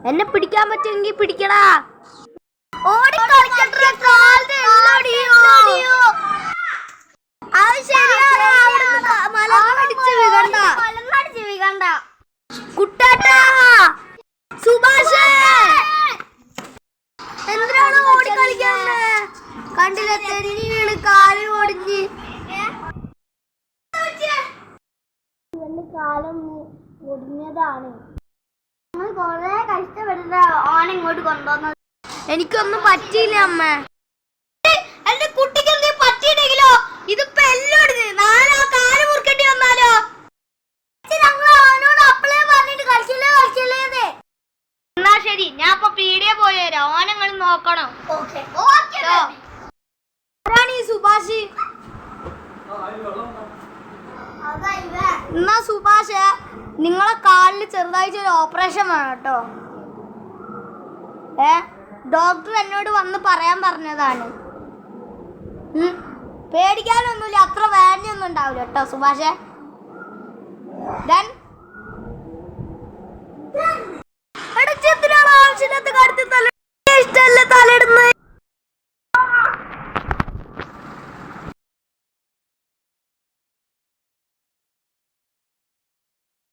എന്നെ പിടിക്കാൻ പറ്റുമെങ്കിൽ പിടിക്കടാ. എന്തിനാണ് ഓടിക്കളിക്കാന്ന്? കണ്ടില്ല, തെന്നി വീണ് കാല് ഓടിഞ്ഞ് കാലം ഒടിഞ്ഞതാണ്. കൊറേ കഷ്ടപ്പെട്ടിട്ട് ഓൻ ഇങ്ങോട്ട് കൊണ്ടുവന്നത്. എനിക്കൊന്നും പറ്റിയില്ല അമ്മ. എന്റെ കുട്ടിക്ക് എന്തെങ്കിലും പറ്റിയിട്ടെങ്കിലോ? ഇതിപ്പോ എല്ലാം നാലോ കാല് മുറിക്കേണ്ടി വന്നാലോ? എന്നാ ശരി, ഞാൻ ഇപ്പൊ പീടിയെ പോയി വരാം. ഓനങ്ങൾ നോക്കണം. ആരാണ് ഈ സുഭാഷ്? എന്നാ സുഭാഷ്, നിങ്ങളെ കാലിൽ ചെറുതായിട്ട് ഒരു ഓപ്പറേഷൻ വേണം കേട്ടോ. ഡോക്ടർ എന്നോട് വന്ന് പറയാൻ പറഞ്ഞതാണ്. പേടിക്കാനൊന്നുമില്ല, അത്ര വേദനയൊന്നും ഉണ്ടാവില്ല കേട്ടോ സുഭാഷേ.